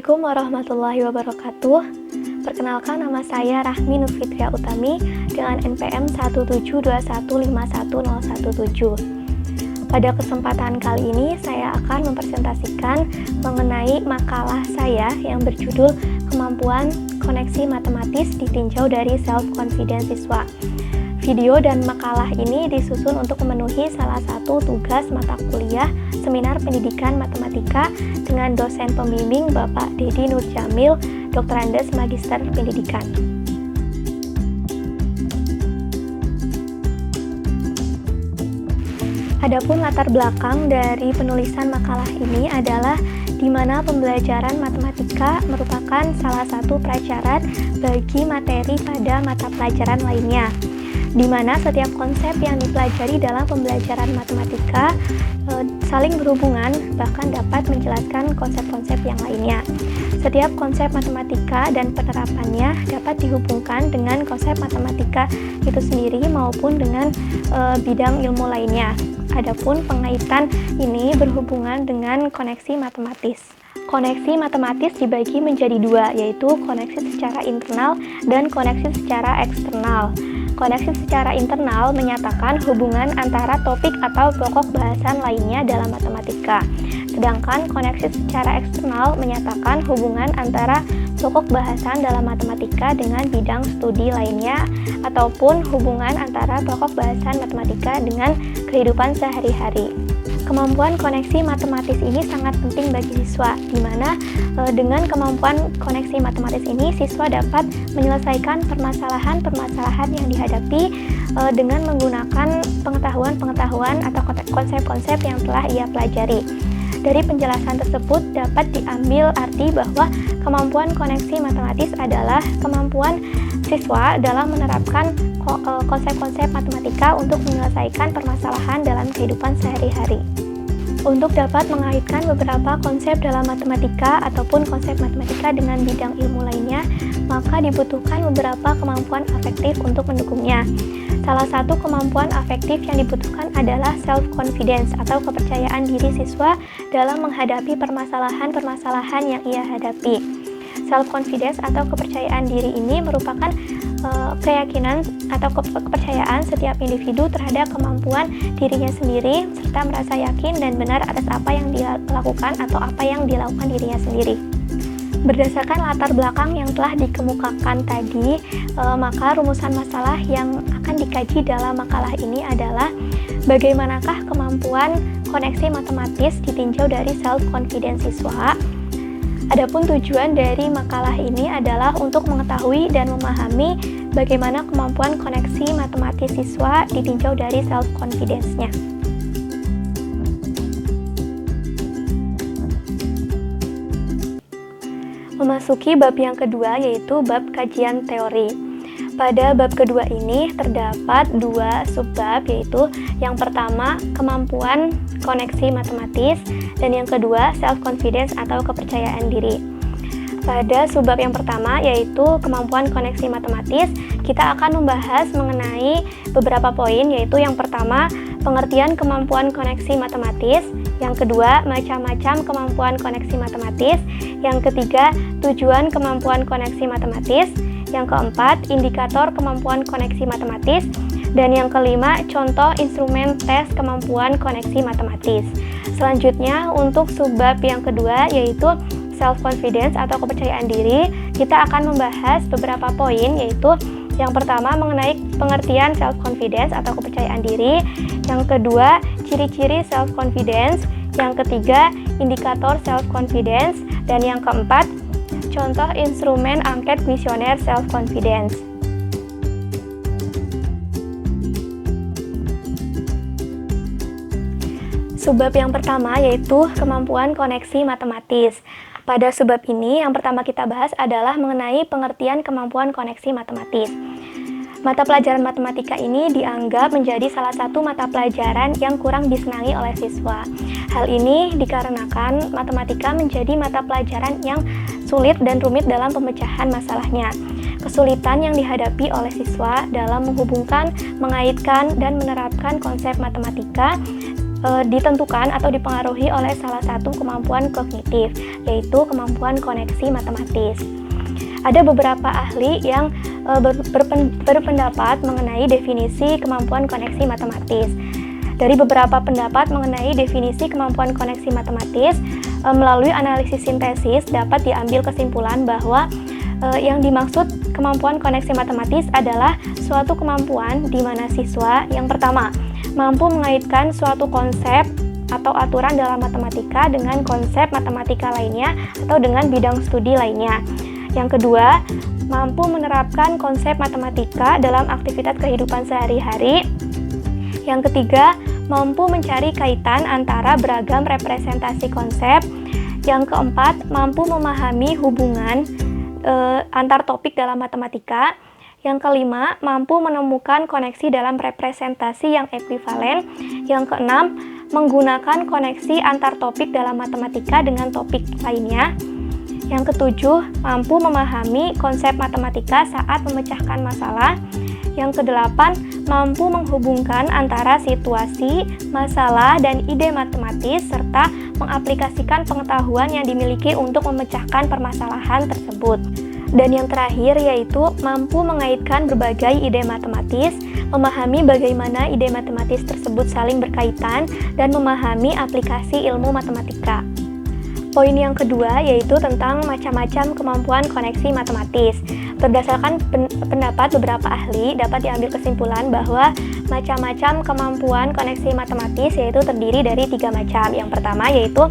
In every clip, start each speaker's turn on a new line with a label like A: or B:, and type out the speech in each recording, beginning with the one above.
A: Assalamualaikum warahmatullahi wabarakatuh. Perkenalkan, nama saya Rahmi Nurfitria Utami dengan NPM 172151017. Pada kesempatan kali ini saya akan mempresentasikan mengenai makalah saya yang berjudul Kemampuan Koneksi Matematis Ditinjau dari Self-Confidence Siswa. Video dan makalah ini disusun untuk memenuhi salah satu tugas mata kuliah Seminar Pendidikan Matematika dengan dosen pembimbing Bapak Dedi Nurjamil, Doktorandes Magister Pendidikan. Adapun latar belakang dari penulisan makalah ini adalah di mana pembelajaran matematika merupakan salah satu prasyarat bagi materi pada mata pelajaran lainnya, di mana setiap konsep yang dipelajari dalam pembelajaran matematika saling berhubungan, bahkan dapat menjelaskan konsep-konsep yang lainnya. Setiap konsep matematika dan penerapannya dapat dihubungkan dengan konsep matematika itu sendiri maupun dengan bidang ilmu lainnya. Adapun pengaitan ini berhubungan dengan koneksi matematis. Koneksi matematis dibagi menjadi dua, yaitu koneksi secara internal dan koneksi secara eksternal. Koneksi secara internal menyatakan hubungan antara topik atau pokok bahasan lainnya dalam matematika. Sedangkan koneksi secara eksternal menyatakan hubungan antara pokok bahasan dalam matematika dengan bidang studi lainnya ataupun hubungan antara pokok bahasan matematika dengan kehidupan sehari-hari. Kemampuan koneksi matematis ini sangat penting bagi siswa, di mana dengan kemampuan koneksi matematis ini siswa dapat menyelesaikan permasalahan-permasalahan yang dihadapi dengan menggunakan pengetahuan-pengetahuan atau konsep-konsep yang telah ia pelajari. Dari penjelasan tersebut dapat diambil arti bahwa kemampuan koneksi matematis adalah kemampuan siswa dalam menerapkan konsep-konsep matematika untuk menyelesaikan permasalahan dalam kehidupan sehari-hari. Untuk dapat mengaitkan beberapa konsep dalam matematika ataupun konsep matematika dengan bidang ilmu lainnya, maka dibutuhkan beberapa kemampuan afektif untuk mendukungnya. Salah satu kemampuan afektif yang dibutuhkan adalah self-confidence atau kepercayaan diri siswa dalam menghadapi permasalahan-permasalahan yang ia hadapi. Self-confidence atau kepercayaan diri ini merupakan keyakinan atau kepercayaan setiap individu terhadap kemampuan dirinya sendiri serta merasa yakin dan benar atas apa yang dia lakukan atau apa yang dilakukan dirinya sendiri. Berdasarkan latar belakang yang telah dikemukakan tadi, maka rumusan masalah yang akan dikaji dalam makalah ini adalah bagaimanakah kemampuan koneksi matematis ditinjau dari self-confidence siswa. Adapun tujuan dari makalah ini adalah untuk mengetahui dan memahami bagaimana kemampuan koneksi matematis siswa ditinjau dari self-confidence-nya. Memasuki bab yang kedua, yaitu bab kajian teori. Pada bab kedua ini terdapat dua subbab, yaitu yang pertama kemampuan koneksi matematis dan yang kedua self-confidence atau kepercayaan diri. Pada subbab yang pertama, yaitu kemampuan koneksi matematis, kita akan membahas mengenai beberapa poin, yaitu yang pertama pengertian kemampuan koneksi matematis, yang kedua macam-macam kemampuan koneksi matematis, yang ketiga tujuan kemampuan koneksi matematis, yang keempat indikator kemampuan koneksi matematis, dan yang kelima contoh instrumen tes kemampuan koneksi matematis. Selanjutnya untuk subbab yang kedua, yaitu self-confidence atau kepercayaan diri, kita akan membahas beberapa poin, yaitu yang pertama mengenai pengertian self-confidence atau kepercayaan diri, yang kedua ciri-ciri self-confidence, yang ketiga indikator self-confidence, dan yang keempat contoh instrumen angket kuesioner self-confidence. Subbab yang pertama yaitu kemampuan koneksi matematis. Pada subbab ini yang pertama kita bahas adalah mengenai pengertian kemampuan koneksi matematis. Mata pelajaran matematika ini dianggap menjadi salah satu mata pelajaran yang kurang disenangi oleh siswa. Hal ini dikarenakan matematika menjadi mata pelajaran yang sulit dan rumit dalam pemecahan masalahnya. Kesulitan yang dihadapi oleh siswa dalam menghubungkan, mengaitkan, dan menerapkan konsep matematika ditentukan atau dipengaruhi oleh salah satu kemampuan kognitif, yaitu kemampuan koneksi matematis. Ada beberapa ahli yang berpendapat mengenai definisi kemampuan koneksi matematis. Dari beberapa pendapat mengenai definisi kemampuan koneksi matematis, melalui analisis sintesis dapat diambil kesimpulan bahwa yang dimaksud kemampuan koneksi matematis adalah suatu kemampuan di mana siswa yang pertama mampu mengaitkan suatu konsep atau aturan dalam matematika dengan konsep matematika lainnya atau dengan bidang studi lainnya. Yang kedua, mampu menerapkan konsep matematika dalam aktivitas kehidupan sehari-hari. Yang ketiga, mampu mencari kaitan antara beragam representasi konsep. Yang keempat, mampu memahami hubungan antar topik dalam matematika. Yang kelima, mampu menemukan koneksi dalam representasi yang ekuivalen. Yang keenam, menggunakan koneksi antar topik dalam matematika dengan topik lainnya. Yang ketujuh, mampu memahami konsep matematika saat memecahkan masalah. Yang kedelapan, mampu menghubungkan antara situasi, masalah, dan ide matematis, serta mengaplikasikan pengetahuan yang dimiliki untuk memecahkan permasalahan tersebut. Dan yang terakhir yaitu mampu mengaitkan berbagai ide matematis, memahami bagaimana ide matematis tersebut saling berkaitan, dan memahami aplikasi ilmu matematika. Poin yang kedua yaitu tentang macam-macam kemampuan koneksi matematis. Berdasarkan pendapat beberapa ahli, dapat diambil kesimpulan bahwa macam-macam kemampuan koneksi matematis yaitu terdiri dari 3 macam. Yang pertama yaitu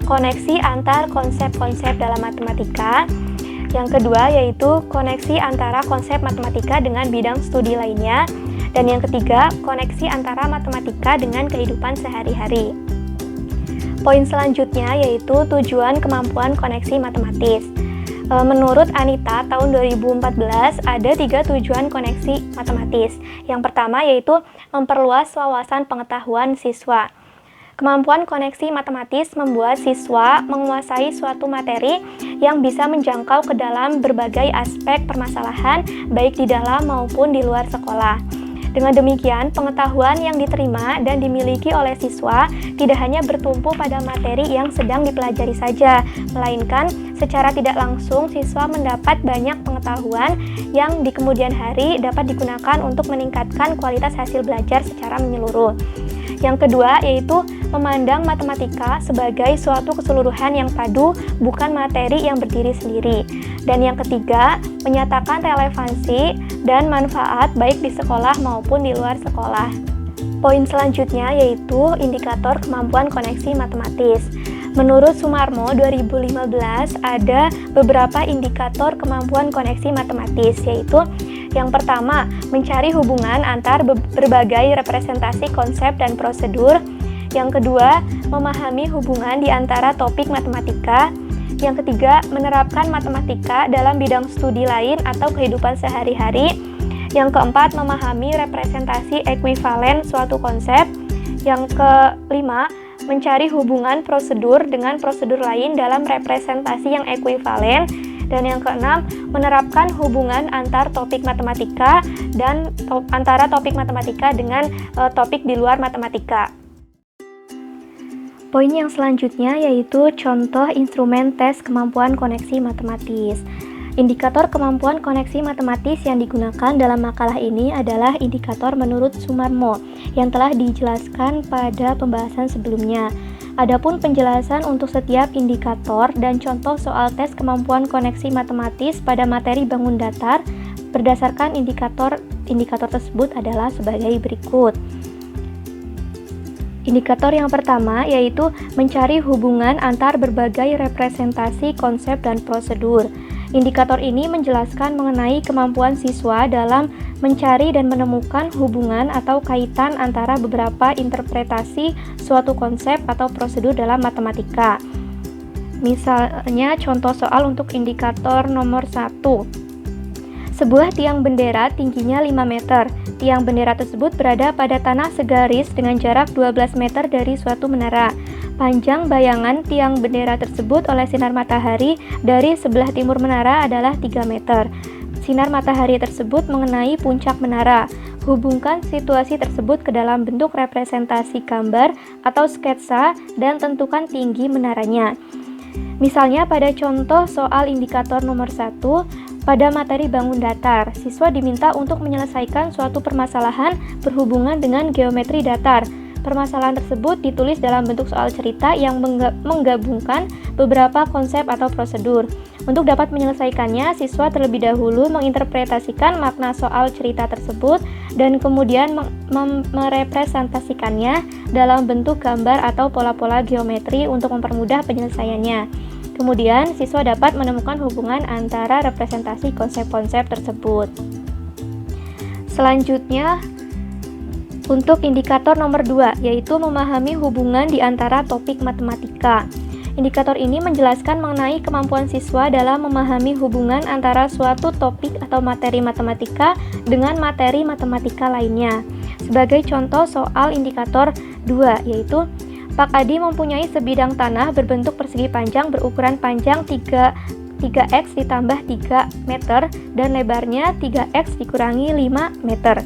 A: koneksi antar konsep-konsep dalam matematika. Yang kedua yaitu koneksi antara konsep matematika dengan bidang studi lainnya. Dan yang ketiga, koneksi antara matematika dengan kehidupan sehari-hari. Poin selanjutnya yaitu tujuan kemampuan koneksi matematis. Menurut Anita, tahun 2014 ada 3 tujuan koneksi matematis. Yang pertama yaitu memperluas wawasan pengetahuan siswa. Kemampuan koneksi matematis membuat siswa menguasai suatu materi yang bisa menjangkau ke dalam berbagai aspek permasalahan, baik di dalam maupun di luar sekolah. Dengan demikian, pengetahuan yang diterima dan dimiliki oleh siswa tidak hanya bertumpu pada materi yang sedang dipelajari saja, melainkan secara tidak langsung siswa mendapat banyak pengetahuan yang di kemudian hari dapat digunakan untuk meningkatkan kualitas hasil belajar secara menyeluruh. Yang kedua yaitu memandang matematika sebagai suatu keseluruhan yang padu, bukan materi yang berdiri sendiri. Dan yang ketiga, menyatakan relevansi dan manfaat baik di sekolah maupun di luar sekolah. Poin selanjutnya yaitu indikator kemampuan koneksi matematis. Menurut Sumarmo 2015 ada beberapa indikator kemampuan koneksi matematis, yaitu yang pertama, mencari hubungan antar berbagai representasi konsep dan prosedur. Yang kedua, memahami hubungan di antara topik matematika. Yang ketiga, menerapkan matematika dalam bidang studi lain atau kehidupan sehari-hari. Yang keempat, memahami representasi ekuivalen suatu konsep. Yang kelima, mencari hubungan prosedur dengan prosedur lain dalam representasi yang ekuivalen. Dan yang keenam, menerapkan hubungan antar topik matematika dan antara topik matematika dengan topik di luar matematika. Poin yang selanjutnya yaitu contoh instrumen tes kemampuan koneksi matematis. Indikator kemampuan koneksi matematis yang digunakan dalam makalah ini adalah indikator menurut Sumarmo yang telah dijelaskan pada pembahasan sebelumnya. Adapun penjelasan untuk setiap indikator dan contoh soal tes kemampuan koneksi matematis pada materi bangun datar berdasarkan indikator tersebut adalah sebagai berikut. Indikator yang pertama yaitu mencari hubungan antar berbagai representasi konsep dan prosedur. Indikator ini menjelaskan mengenai kemampuan siswa dalam mencari dan menemukan hubungan atau kaitan antara beberapa interpretasi suatu konsep atau prosedur dalam matematika. Misalnya contoh soal untuk indikator nomor 1. Sebuah tiang bendera tingginya 5 meter. Tiang bendera tersebut berada pada tanah segaris dengan jarak 12 meter dari suatu menara. Panjang bayangan tiang bendera tersebut oleh sinar matahari dari sebelah timur menara adalah 3 meter. sinar matahari tersebut mengenai puncak menara. Hubungkan situasi tersebut ke dalam bentuk representasi gambar atau sketsa dan tentukan tinggi menaranya. Misalnya pada contoh soal indikator nomor 1, pada materi bangun datar, siswa diminta untuk menyelesaikan suatu permasalahan berhubungan dengan geometri datar. Permasalahan tersebut ditulis dalam bentuk soal cerita yang menggabungkan beberapa konsep atau prosedur. Untuk dapat menyelesaikannya, siswa terlebih dahulu menginterpretasikan makna soal cerita tersebut dan kemudian merepresentasikannya dalam bentuk gambar atau pola-pola geometri untuk mempermudah penyelesaiannya. Kemudian, siswa dapat menemukan hubungan antara representasi konsep-konsep tersebut. Selanjutnya, untuk indikator nomor 2, yaitu memahami hubungan di antara topik matematika. Indikator ini menjelaskan mengenai kemampuan siswa dalam memahami hubungan antara suatu topik atau materi matematika dengan materi matematika lainnya. Sebagai contoh soal indikator 2, yaitu Pak Adi mempunyai sebidang tanah berbentuk persegi panjang berukuran panjang 3x ditambah 3 meter dan lebarnya 3x dikurangi 5 meter.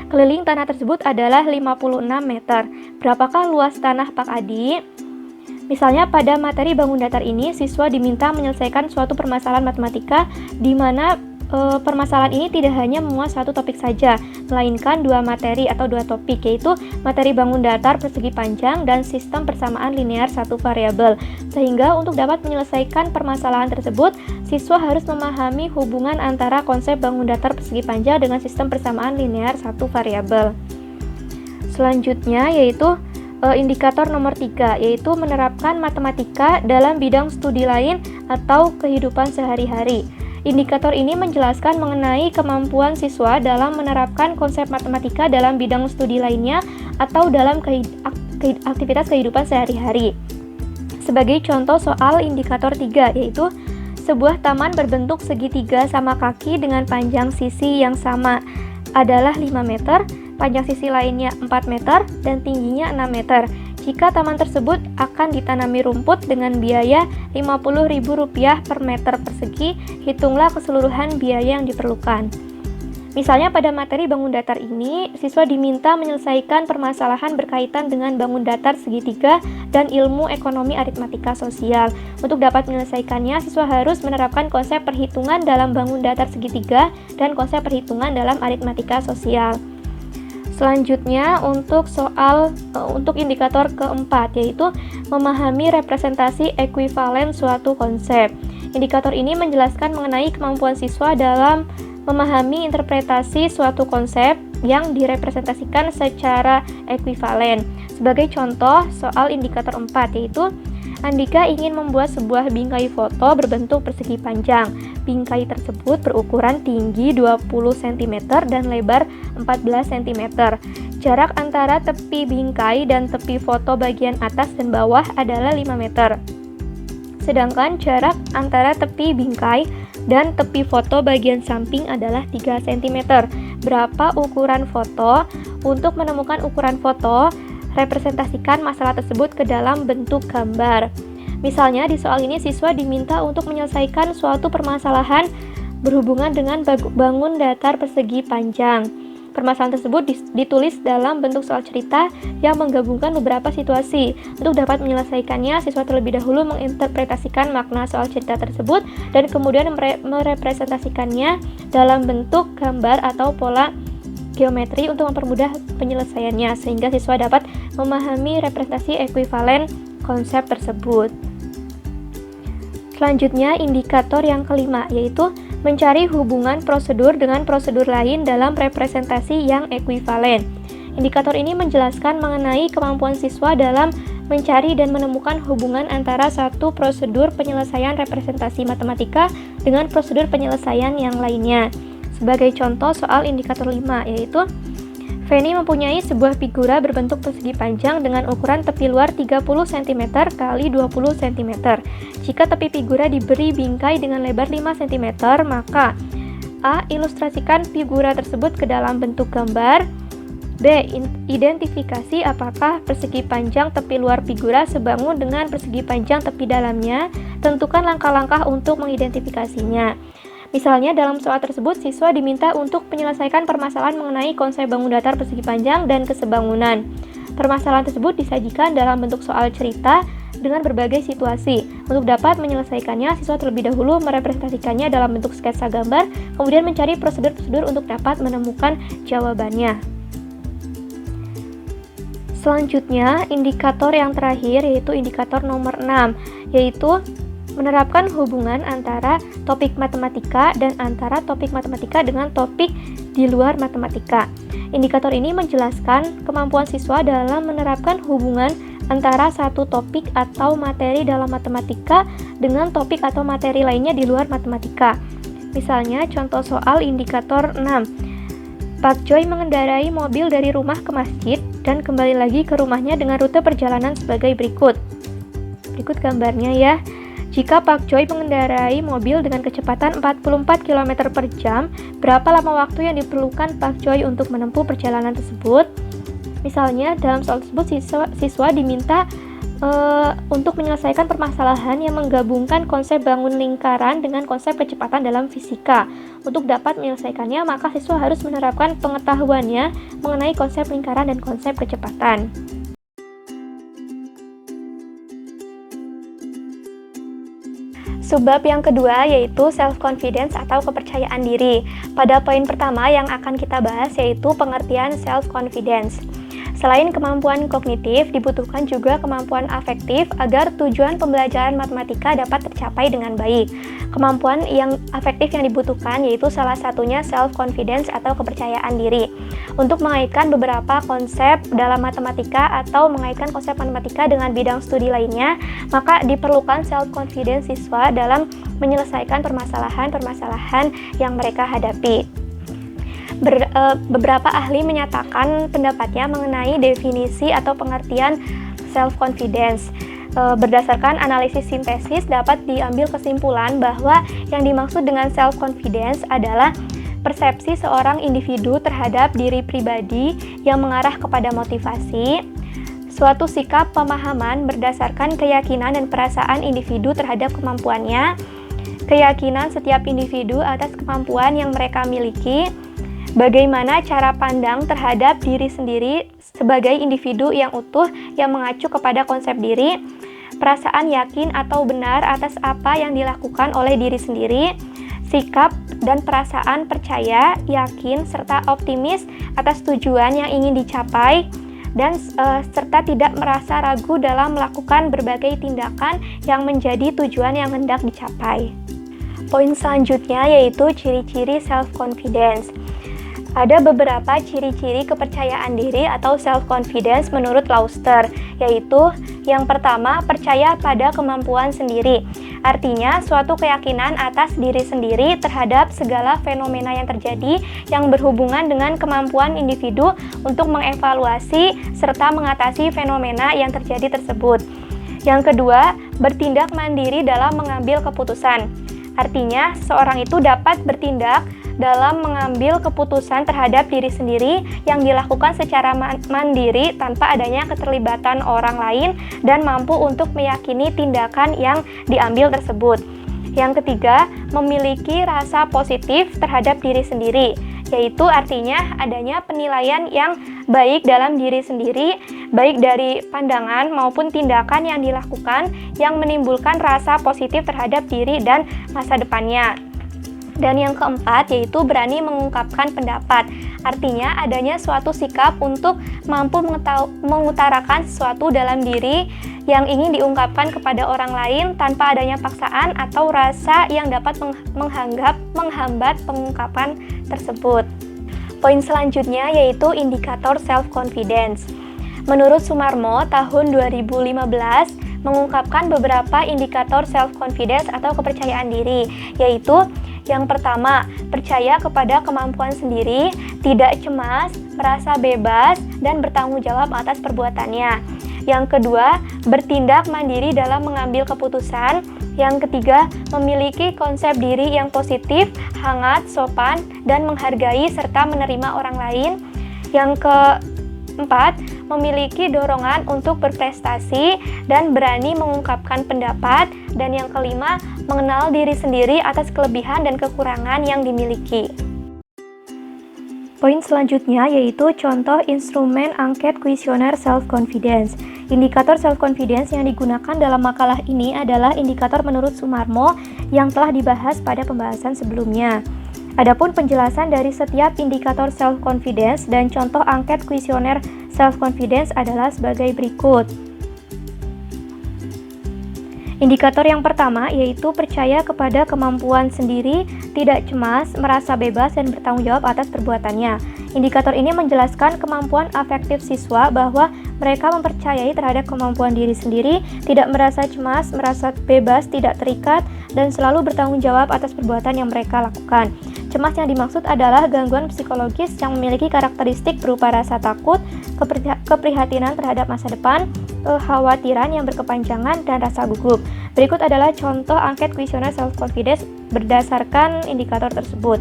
A: Keliling tanah tersebut adalah 56 meter. Berapakah luas tanah Pak Adi? Misalnya pada materi bangun datar ini, siswa diminta menyelesaikan suatu permasalahan matematika di mana permasalahan ini tidak hanya memuat satu topik saja, melainkan dua materi atau dua topik, yaitu materi bangun datar persegi panjang dan sistem persamaan linear satu variabel. Sehingga untuk dapat menyelesaikan permasalahan tersebut, siswa harus memahami hubungan antara konsep bangun datar persegi panjang dengan sistem persamaan linear satu variabel. Selanjutnya yaitu indikator nomor 3, yaitu menerapkan matematika dalam bidang studi lain atau kehidupan sehari-hari. Indikator ini menjelaskan mengenai kemampuan siswa dalam menerapkan konsep matematika dalam bidang studi lainnya atau dalam aktivitas kehidupan sehari-hari. Sebagai contoh soal indikator 3, yaitu sebuah taman berbentuk segitiga sama kaki dengan panjang sisi yang sama adalah 5 meter, panjang sisi lainnya 4 meter, dan tingginya 6 meter. Jika taman tersebut akan ditanami rumput dengan biaya Rp50.000 per meter persegi, hitunglah keseluruhan biaya yang diperlukan. Misalnya pada materi bangun datar ini, siswa diminta menyelesaikan permasalahan berkaitan dengan bangun datar segitiga dan ilmu ekonomi aritmatika sosial. Untuk dapat menyelesaikannya, siswa harus menerapkan konsep perhitungan dalam bangun datar segitiga dan konsep perhitungan dalam aritmatika sosial. Selanjutnya untuk indikator keempat, yaitu memahami representasi ekuivalen suatu konsep. Indikator ini menjelaskan mengenai kemampuan siswa dalam memahami interpretasi suatu konsep yang direpresentasikan secara ekuivalen. Sebagai contoh soal indikator 4, yaitu Andika ingin membuat sebuah bingkai foto berbentuk persegi panjang. Bingkai tersebut berukuran tinggi 20 cm dan lebar 14 cm. Jarak antara tepi bingkai dan tepi foto bagian atas dan bawah adalah 5 meter. Sedangkan jarak antara tepi bingkai dan tepi foto bagian samping adalah 3 cm. Berapa ukuran foto? Untuk menemukan ukuran foto, representasikan masalah tersebut ke dalam bentuk gambar. Misalnya di soal ini siswa diminta untuk menyelesaikan suatu permasalahan berhubungan dengan bangun datar persegi panjang. Permasalahan tersebut ditulis dalam bentuk soal cerita yang menggabungkan beberapa situasi. Untuk dapat menyelesaikannya, siswa terlebih dahulu menginterpretasikan makna soal cerita tersebut dan kemudian merepresentasikannya dalam bentuk gambar atau pola geometri untuk mempermudah penyelesaiannya, sehingga siswa dapat memahami representasi ekuivalen konsep tersebut. Selanjutnya, indikator yang kelima, yaitu mencari hubungan prosedur dengan prosedur lain dalam representasi yang ekuivalen. Indikator ini menjelaskan mengenai kemampuan siswa dalam mencari dan menemukan hubungan antara satu prosedur penyelesaian representasi matematika dengan prosedur penyelesaian yang lainnya. Sebagai contoh soal indikator 5, yaitu Feni mempunyai sebuah figura berbentuk persegi panjang dengan ukuran tepi luar 30 cm x 20 cm. Jika tepi figura diberi bingkai dengan lebar 5 cm, maka A. Ilustrasikan figura tersebut ke dalam bentuk gambar. B. Identifikasi apakah persegi panjang tepi luar figura sebangun dengan persegi panjang tepi dalamnya. Tentukan langkah-langkah untuk mengidentifikasinya. Misalnya dalam soal tersebut siswa diminta untuk menyelesaikan permasalahan mengenai konsep bangun datar persegi panjang dan kesebangunan. Permasalahan tersebut disajikan dalam bentuk soal cerita dengan berbagai situasi. Untuk dapat menyelesaikannya, siswa terlebih dahulu merepresentasikannya dalam bentuk sketsa gambar, kemudian mencari prosedur-prosedur untuk dapat menemukan jawabannya. Selanjutnya, indikator yang terakhir yaitu indikator nomor 6, yaitu menerapkan hubungan antara topik matematika dan antara topik matematika dengan topik di luar matematika. Indikator ini menjelaskan kemampuan siswa dalam menerapkan hubungan antara satu topik atau materi dalam matematika dengan topik atau materi lainnya di luar matematika. Misalnya, contoh soal indikator 6. Pak Joy mengendarai mobil dari rumah ke masjid dan kembali lagi ke rumahnya dengan rute perjalanan sebagai berikut. Berikut gambarnya ya. Jika Pak Joy mengendarai mobil dengan kecepatan 44 km per jam, berapa lama waktu yang diperlukan Pak Joy untuk menempuh perjalanan tersebut? Misalnya, dalam soal tersebut siswa diminta untuk menyelesaikan permasalahan yang menggabungkan konsep bangun lingkaran dengan konsep kecepatan dalam fisika. Untuk dapat menyelesaikannya, maka siswa harus menerapkan pengetahuannya mengenai konsep lingkaran dan konsep kecepatan. Subbab yang kedua yaitu self-confidence atau kepercayaan diri. Pada poin pertama yang akan kita bahas yaitu pengertian self-confidence. Selain kemampuan kognitif, dibutuhkan juga kemampuan afektif agar tujuan pembelajaran matematika dapat tercapai dengan baik. Kemampuan yang afektif yang dibutuhkan yaitu salah satunya self-confidence atau kepercayaan diri. Untuk mengaitkan beberapa konsep dalam matematika atau mengaitkan konsep matematika dengan bidang studi lainnya, maka diperlukan self-confidence siswa dalam menyelesaikan permasalahan-permasalahan yang mereka hadapi. Beberapa ahli menyatakan pendapatnya mengenai definisi atau pengertian self-confidence. Berdasarkan analisis sintesis dapat diambil kesimpulan bahwa yang dimaksud dengan self-confidence adalah persepsi seorang individu terhadap diri pribadi yang mengarah kepada motivasi, suatu sikap pemahaman berdasarkan keyakinan dan perasaan individu terhadap kemampuannya, keyakinan setiap individu atas kemampuan yang mereka miliki, bagaimana cara pandang terhadap diri sendiri sebagai individu yang utuh yang mengacu kepada konsep diri, perasaan yakin atau benar atas apa yang dilakukan oleh diri sendiri, sikap dan perasaan percaya, yakin, serta optimis atas tujuan yang ingin dicapai, dan serta tidak merasa ragu dalam melakukan berbagai tindakan yang menjadi tujuan yang hendak dicapai. Poin selanjutnya yaitu ciri-ciri self-confidence. Ada beberapa ciri-ciri kepercayaan diri atau self-confidence menurut Lauster, yaitu yang pertama, percaya pada kemampuan sendiri. Artinya, suatu keyakinan atas diri sendiri terhadap segala fenomena yang terjadi yang berhubungan dengan kemampuan individu untuk mengevaluasi serta mengatasi fenomena yang terjadi tersebut. Yang kedua, bertindak mandiri dalam mengambil keputusan. Artinya, seorang itu dapat bertindak dalam mengambil keputusan terhadap diri sendiri yang dilakukan secara mandiri tanpa adanya keterlibatan orang lain dan mampu untuk meyakini tindakan yang diambil tersebut. Yang ketiga, memiliki rasa positif terhadap diri sendiri, yaitu artinya adanya penilaian yang baik dalam diri sendiri, baik dari pandangan maupun tindakan yang dilakukan yang menimbulkan rasa positif terhadap diri dan masa depannya. Dan yang keempat yaitu berani mengungkapkan pendapat. Artinya adanya suatu sikap untuk mampu mengutarakan sesuatu dalam diri yang ingin diungkapkan kepada orang lain tanpa adanya paksaan atau rasa yang dapat menghambat pengungkapan tersebut. Poin selanjutnya yaitu indikator self-confidence. Menurut Sumarmo tahun 2015 mengungkapkan beberapa indikator self-confidence atau kepercayaan diri, yaitu yang pertama, percaya kepada kemampuan sendiri, tidak cemas, merasa bebas, dan bertanggung jawab atas perbuatannya. Yang kedua, bertindak mandiri dalam mengambil keputusan. Yang ketiga, memiliki konsep diri yang positif, hangat, sopan, dan menghargai serta menerima orang lain. Yang 4. Memiliki dorongan untuk berprestasi dan berani mengungkapkan pendapat. Dan yang kelima, mengenal diri sendiri atas kelebihan dan kekurangan yang dimiliki. Poin selanjutnya yaitu contoh instrumen angket kuesioner self-confidence. Indikator self-confidence yang digunakan dalam makalah ini adalah indikator menurut Sumarmo yang telah dibahas pada pembahasan sebelumnya. Adapun penjelasan dari setiap indikator self-confidence dan contoh angket kuesioner self-confidence adalah sebagai berikut. Indikator yang pertama yaitu percaya kepada kemampuan sendiri, tidak cemas, merasa bebas, dan bertanggung jawab atas perbuatannya. Indikator ini menjelaskan kemampuan afektif siswa bahwa mereka mempercayai terhadap kemampuan diri sendiri, tidak merasa cemas, merasa bebas, tidak terikat, dan selalu bertanggung jawab atas perbuatan yang mereka lakukan. Cemas yang dimaksud adalah gangguan psikologis yang memiliki karakteristik berupa rasa takut, keprihatinan terhadap masa depan, kekhawatiran yang berkepanjangan, dan rasa gugup. Berikut adalah contoh angket kuesioner self-confidence berdasarkan indikator tersebut.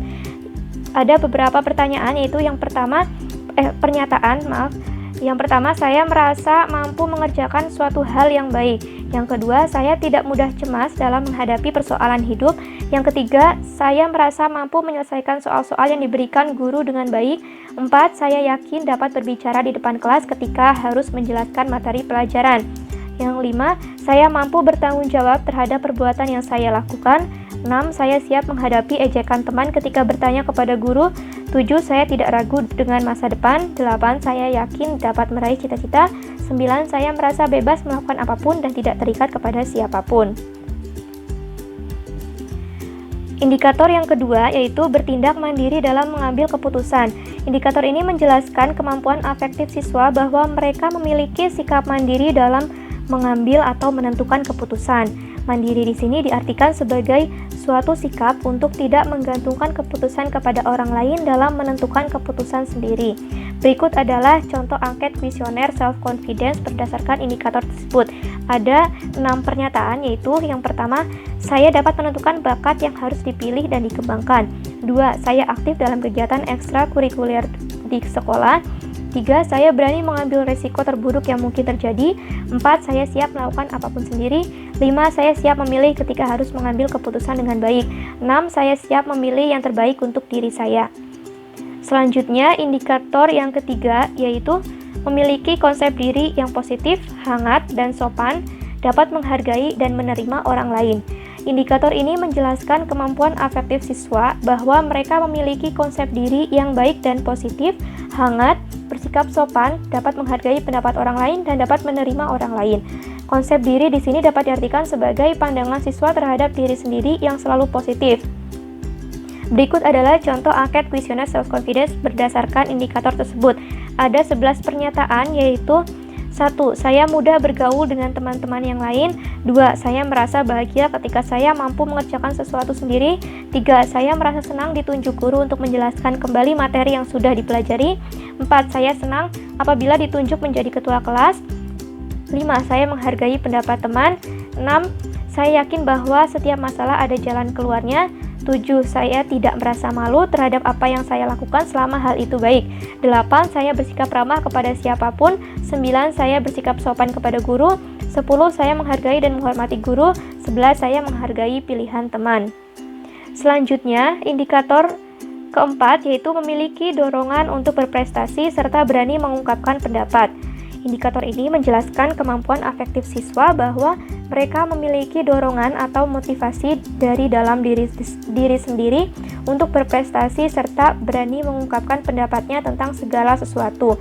A: Ada beberapa pertanyaan, yaitu yang pertama, Yang pertama, saya merasa mampu mengerjakan suatu hal yang baik. Yang kedua, saya tidak mudah cemas dalam menghadapi persoalan hidup. Yang ketiga, saya merasa mampu menyelesaikan soal-soal yang diberikan guru dengan baik. 4. Saya yakin dapat berbicara di depan kelas ketika harus menjelaskan materi pelajaran. Yang 5. Saya mampu bertanggung jawab terhadap perbuatan yang saya lakukan. 6. Saya siap menghadapi ejekan teman ketika bertanya kepada guru. 7. Saya tidak ragu dengan masa depan. 8. Saya yakin dapat meraih cita-cita. 9. Saya merasa bebas melakukan apapun dan tidak terikat kepada siapapun. Indikator yang kedua yaitu bertindak mandiri dalam mengambil keputusan. Indikator ini menjelaskan kemampuan afektif siswa bahwa mereka memiliki sikap mandiri dalam mengambil atau menentukan keputusan. Mandiri di sini diartikan sebagai suatu sikap untuk tidak menggantungkan keputusan kepada orang lain dalam menentukan keputusan sendiri. Berikut adalah contoh angket kuesioner self-confidence berdasarkan indikator tersebut. Ada 6 pernyataan, yaitu yang pertama, saya dapat menentukan bakat yang harus dipilih dan dikembangkan. 2. Saya aktif dalam kegiatan ekstrakurikuler di sekolah. 3. Saya berani mengambil resiko terburuk yang mungkin terjadi. 4. Saya siap melakukan apapun sendiri. 5. Saya siap memilih ketika harus mengambil keputusan dengan baik. 6. Saya siap memilih yang terbaik untuk diri saya. Selanjutnya, indikator yang ketiga yaitu memiliki konsep diri yang positif, hangat, dan sopan, dapat menghargai dan menerima orang lain. Indikator ini menjelaskan kemampuan afektif siswa bahwa mereka memiliki konsep diri yang baik dan positif, hangat, bersikap sopan, dapat menghargai pendapat orang lain, dan dapat menerima orang lain. Konsep diri di sini dapat diartikan sebagai pandangan siswa terhadap diri sendiri yang selalu positif. Berikut adalah contoh angket kuesioner self-confidence berdasarkan indikator tersebut. Ada 11 pernyataan, yaitu 1. Saya mudah bergaul dengan teman-teman yang lain. 2. Saya merasa bahagia ketika saya mampu mengerjakan sesuatu sendiri. 3. Saya merasa senang ditunjuk guru untuk menjelaskan kembali materi yang sudah dipelajari. 4. Saya senang apabila ditunjuk menjadi ketua kelas. 5. Saya menghargai pendapat teman. 6. Saya yakin bahwa setiap masalah ada jalan keluarnya. 7. Saya tidak merasa malu terhadap apa yang saya lakukan selama hal itu baik. 8. Saya bersikap ramah kepada siapapun. 9. Saya bersikap sopan kepada guru. 10. Saya menghargai dan menghormati guru. 11. Saya menghargai pilihan teman. Selanjutnya, indikator keempat yaitu memiliki dorongan untuk berprestasi serta berani mengungkapkan pendapat. Indikator ini menjelaskan kemampuan afektif siswa bahwa mereka memiliki dorongan atau motivasi dari dalam diri sendiri untuk berprestasi serta berani mengungkapkan pendapatnya tentang segala sesuatu.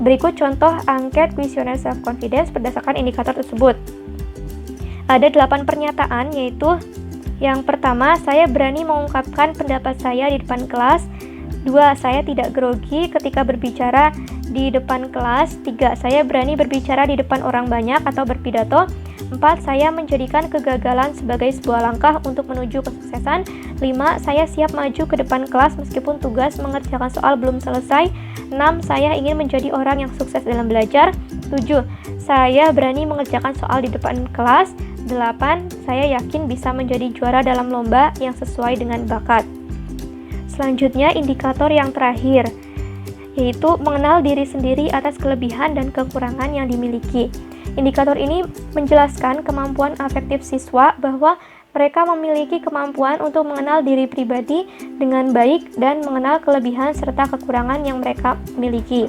A: Berikut contoh angket kuesioner self-confidence berdasarkan indikator tersebut. Ada 8 pernyataan, yaitu yang pertama, saya berani mengungkapkan pendapat saya di depan kelas. 2. Saya tidak grogi ketika berbicara di depan kelas. 3. Saya berani berbicara di depan orang banyak atau berpidato. 4. Saya menjadikan kegagalan sebagai sebuah langkah untuk menuju kesuksesan. 5. Saya siap maju ke depan kelas meskipun tugas mengerjakan soal belum selesai. 6. Saya ingin menjadi orang yang sukses dalam belajar. 7. Saya berani mengerjakan soal di depan kelas. 8. Saya yakin bisa menjadi juara dalam lomba yang sesuai dengan bakat. Selanjutnya, indikator yang terakhir, yaitu mengenal diri sendiri atas kelebihan dan kekurangan yang dimiliki. Indikator ini menjelaskan kemampuan afektif siswa bahwa mereka memiliki kemampuan untuk mengenal diri pribadi dengan baik dan mengenal kelebihan serta kekurangan yang mereka miliki.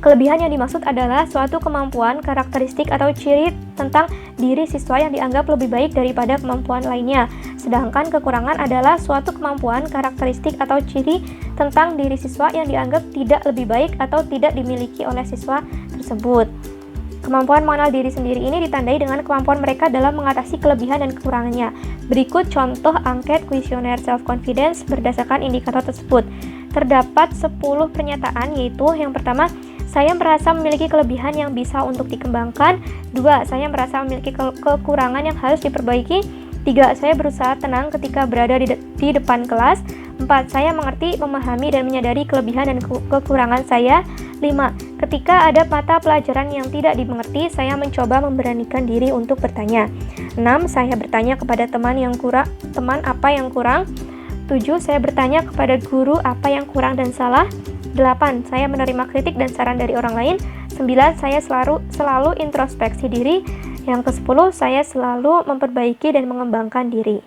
A: Kelebihan yang dimaksud adalah suatu kemampuan, karakteristik, atau ciri tentang diri siswa yang dianggap lebih baik daripada kemampuan lainnya. Sedangkan kekurangan adalah suatu kemampuan, karakteristik, atau ciri tentang diri siswa yang dianggap tidak lebih baik atau tidak dimiliki oleh siswa tersebut. Kemampuan mengenal diri sendiri ini ditandai dengan kemampuan mereka dalam mengatasi kelebihan dan kekurangannya. Berikut contoh angket kuesioner self-confidence berdasarkan indikator tersebut. Terdapat 10 pernyataan, yaitu yang pertama, saya merasa memiliki kelebihan yang bisa untuk dikembangkan. 2. Saya merasa memiliki kekurangan yang harus diperbaiki. 3. Saya berusaha tenang ketika berada di depan kelas. 4. Saya mengerti, memahami, dan menyadari kelebihan dan kekurangan saya. 5. Ketika ada mata pelajaran yang tidak dimengerti, saya mencoba memberanikan diri untuk bertanya. 6. Saya bertanya kepada teman apa yang kurang. 7. Saya bertanya kepada guru apa yang kurang dan salah. 8. Saya menerima kritik dan saran dari orang lain. 9. Saya selalu introspeksi diri. Yang ke-10, saya selalu memperbaiki dan mengembangkan diri.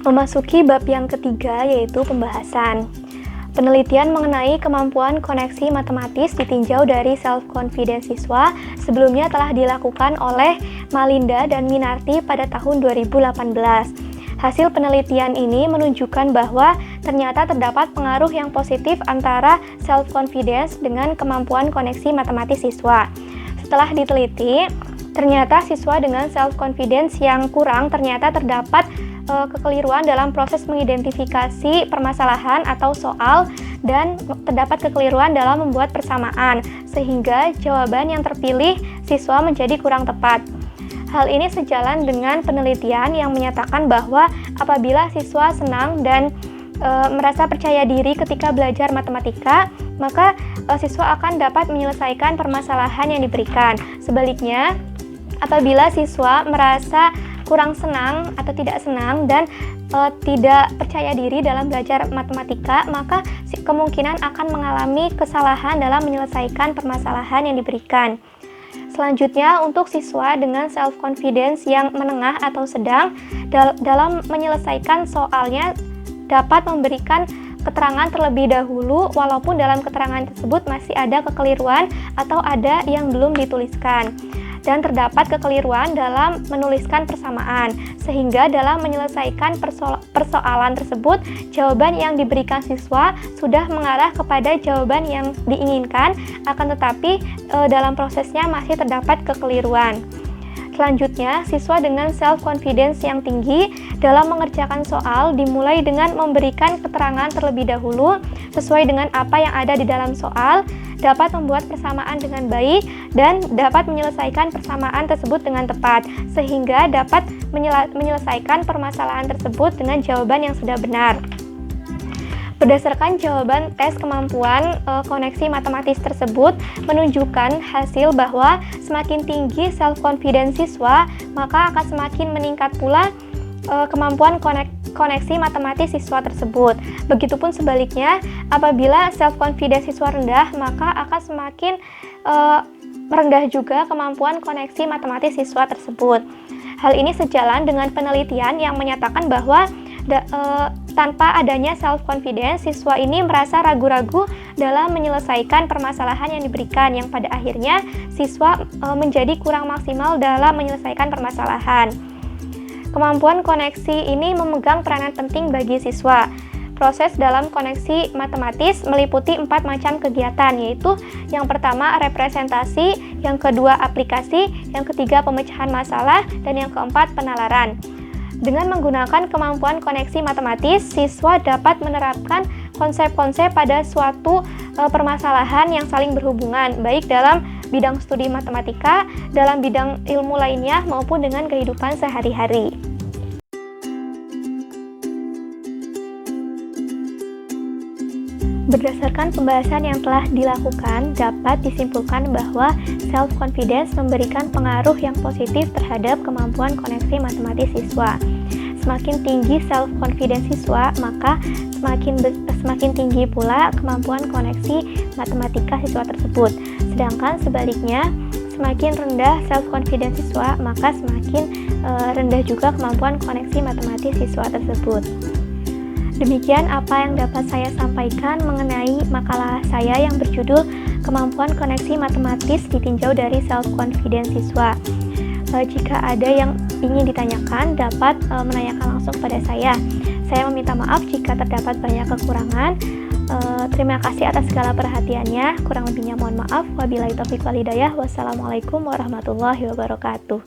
A: Memasuki bab yang ketiga, yaitu pembahasan. Penelitian mengenai kemampuan koneksi matematis ditinjau dari self-confidence siswa sebelumnya telah dilakukan oleh Malinda dan Minarti pada tahun 2018. Hasil penelitian ini menunjukkan bahwa ternyata terdapat pengaruh yang positif antara self-confidence dengan kemampuan koneksi matematis siswa. Setelah diteliti, ternyata siswa dengan self-confidence yang kurang ternyata terdapat kekeliruan dalam proses mengidentifikasi permasalahan atau soal dan terdapat kekeliruan dalam membuat persamaan, sehingga jawaban yang terpilih siswa menjadi kurang tepat. Hal ini sejalan dengan penelitian yang menyatakan bahwa apabila siswa senang dan merasa percaya diri ketika belajar matematika, maka siswa akan dapat menyelesaikan permasalahan yang diberikan. Sebaliknya, apabila siswa merasa kurang senang atau tidak senang dan tidak percaya diri dalam belajar matematika, maka kemungkinan akan mengalami kesalahan dalam menyelesaikan permasalahan yang diberikan. Selanjutnya, untuk siswa dengan self-confidence yang menengah atau sedang, dalam menyelesaikan soalnya dapat memberikan keterangan terlebih dahulu walaupun dalam keterangan tersebut masih ada kekeliruan atau ada yang belum dituliskan. Dan terdapat kekeliruan dalam menuliskan persamaan, sehingga dalam menyelesaikan persoalan tersebut, jawaban yang diberikan siswa sudah mengarah kepada jawaban yang diinginkan, akan tetapi dalam prosesnya masih terdapat kekeliruan. Selanjutnya, siswa dengan self-confidence yang tinggi dalam mengerjakan soal dimulai dengan memberikan keterangan terlebih dahulu sesuai dengan apa yang ada di dalam soal, dapat membuat persamaan dengan baik, dan dapat menyelesaikan persamaan tersebut dengan tepat, sehingga dapat menyelesaikan permasalahan tersebut dengan jawaban yang sudah benar. Berdasarkan jawaban tes kemampuan koneksi matematis tersebut menunjukkan hasil bahwa semakin tinggi self-confidence siswa, maka akan semakin meningkat pula kemampuan koneksi matematis siswa tersebut. Begitupun sebaliknya, apabila self-confidence siswa rendah, maka akan semakin rendah juga kemampuan koneksi matematis siswa tersebut. Hal ini sejalan dengan penelitian yang menyatakan bahwa tanpa adanya self-confidence, siswa ini merasa ragu-ragu dalam menyelesaikan permasalahan yang diberikan, yang pada akhirnya siswa menjadi kurang maksimal dalam menyelesaikan permasalahan. Kemampuan koneksi ini memegang peranan penting bagi siswa. Proses dalam koneksi matematis meliputi 4 macam kegiatan, yaitu yang pertama representasi, yang kedua aplikasi, yang ketiga pemecahan masalah, dan yang keempat penalaran. Dengan menggunakan kemampuan koneksi matematis, siswa dapat menerapkan konsep-konsep pada suatu permasalahan yang saling berhubungan, baik dalam bidang studi matematika, dalam bidang ilmu lainnya, maupun dengan kehidupan sehari-hari. Berdasarkan pembahasan yang telah dilakukan, dapat disimpulkan bahwa self-confidence memberikan pengaruh yang positif terhadap kemampuan koneksi matematis siswa. semakin tinggi self confidence siswa, maka semakin tinggi pula kemampuan koneksi matematika siswa tersebut. Sedangkan sebaliknya, semakin rendah self confidence siswa, maka semakin rendah juga kemampuan koneksi matematis siswa tersebut. Demikian apa yang dapat saya sampaikan mengenai makalah saya yang berjudul Kemampuan Koneksi Matematis Ditinjau dari Self Confidence Siswa. Jika ada yang ingin ditanyakan, dapat menanyakan langsung pada saya. Saya meminta maaf jika terdapat banyak kekurangan. Terima kasih atas segala perhatiannya. Kurang lebihnya mohon maaf. Wabillahi taufiq wal hidayah. Wassalamualaikum warahmatullahi wabarakatuh.